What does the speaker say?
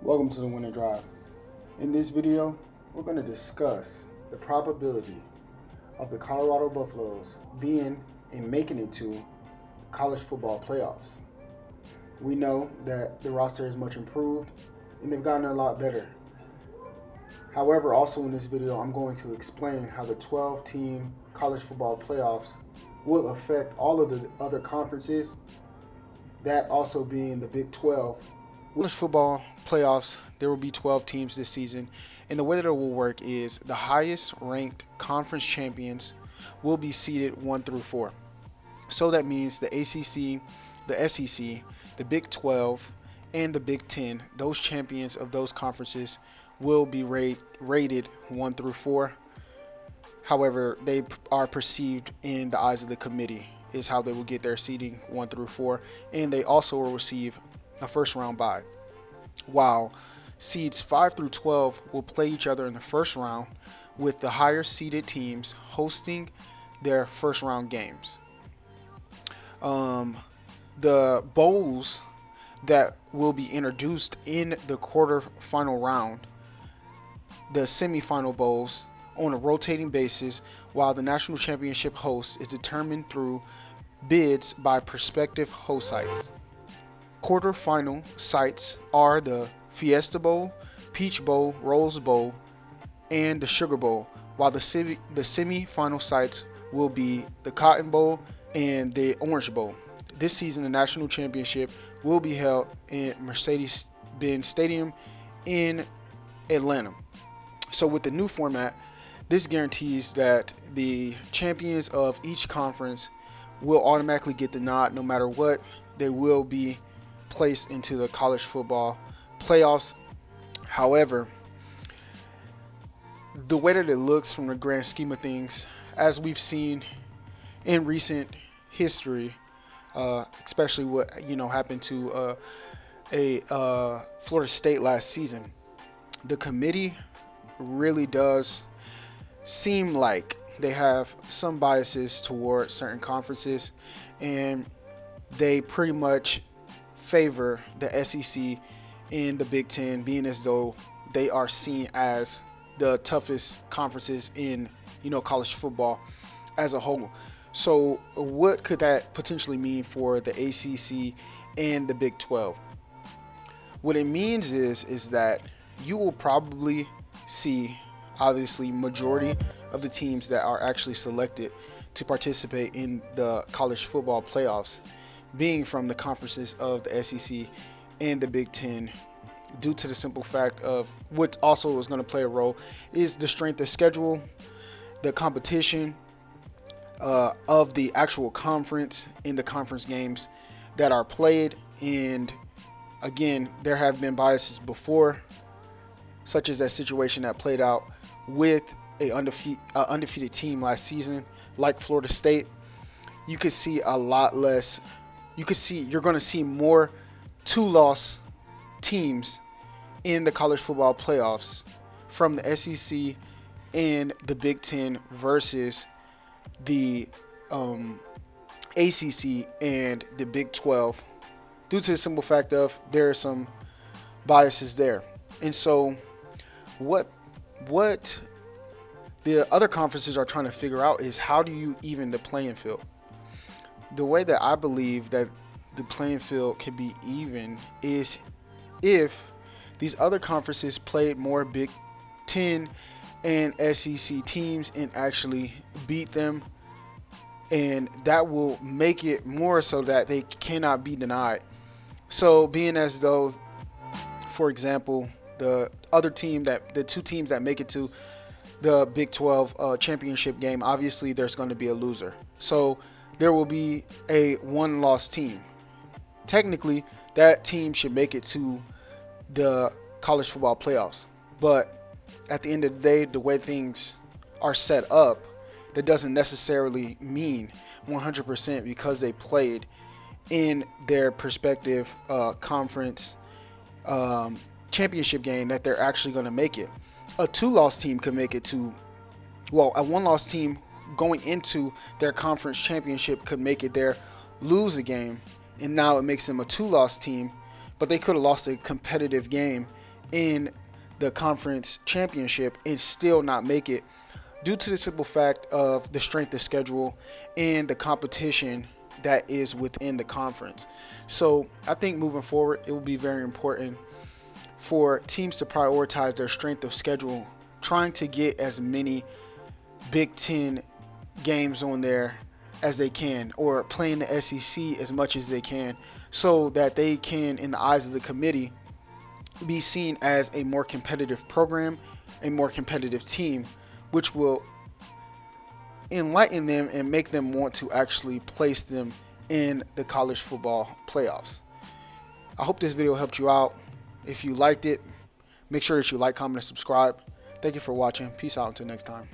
Welcome to the Winter Drive. In this video, we're going to discuss the probability of the Colorado Buffaloes being and making it to college football playoffs. We know that the roster is much improved and they've gotten a lot better. However, also in this video, I'm going to explain how the 12-team college football playoffs will affect all of the other conferences, that also being the Big 12. College football playoffs, there will be 12 teams this season, and the way that it will work is the highest ranked conference champions will be seeded 1 through 4. So that means the ACC, the SEC, the Big 12, and the Big 10, those champions of those conferences will be rated 1 through 4. However, they are perceived in the eyes of the committee is how they will get their seeding 1 through 4, and they also will receive a first round bye, while seeds 5 through 12 will play each other in the first round, with the higher seeded teams hosting their first round games. The bowls that will be introduced in the quarterfinal round, the semifinal bowls, on a rotating basis, while the national championship host is determined through bids by prospective host sites. Quarterfinal sites are the Fiesta Bowl, Peach Bowl, Rose Bowl, and the Sugar Bowl, while the semi-final sites will be the Cotton Bowl and the Orange Bowl. This season, the national championship will be held in Mercedes-Benz Stadium in Atlanta. So with the new format, this guarantees that the champions of each conference will automatically get the nod no matter what. They will be placed into the college football playoffs. However, the way that it looks from the grand scheme of things, as we've seen in recent history, especially what happened to Florida State last season, the committee really does seem like they have some biases toward certain conferences, and they pretty much favor the SEC and the Big Ten, being as though they are seen as the toughest conferences in college football as a whole. So what could that potentially mean for the ACC and the Big 12? What it means is that you will probably see, obviously, majority of the teams that are actually selected to participate in the college football playoffs being from the conferences of the SEC and the Big Ten, due to the simple fact of what also is going to play a role is the strength of schedule, the competition of the actual conference in the conference games that are played. And again, there have been biases before, such as that situation that played out with a undefeated team last season, like Florida State. You could see a lot less. You're going to see more 2-loss teams in the college football playoffs from the SEC and the Big Ten versus the ACC and the Big 12, due to the simple fact of there are some biases there. And so what the other conferences are trying to figure out is, how do you even the playing field? The way that I believe that the playing field can be even is if these other conferences played more Big 10 and SEC teams and actually beat them, and that will make it more so that they cannot be denied. So being as though, for example, the two teams that make it to the Big 12 championship game, obviously there's going to be a loser. So there will be a 1-loss team. Technically, that team should make it to the college football playoffs. But at the end of the day, the way things are set up, that doesn't necessarily mean 100% because they played in their respective conference championship game that they're actually going to make it. A 2-loss team could make it to, a 1-loss team going into their conference championship could make it there, lose a game, and now it makes them a 2-loss team, but they could have lost a competitive game in the conference championship and still not make it due to the simple fact of the strength of schedule and the competition that is within the conference. So I think moving forward, it will be very important for teams to prioritize their strength of schedule, trying to get as many Big Ten games on there as they can, or playing the SEC as much as they can, so that they can, in the eyes of the committee, be seen as a more competitive program, a more competitive team, which will enlighten them and make them want to actually place them in the college football playoffs. I hope this video helped you out. If you liked it, make sure that you like, comment, and subscribe. Thank you for watching. Peace out until next time.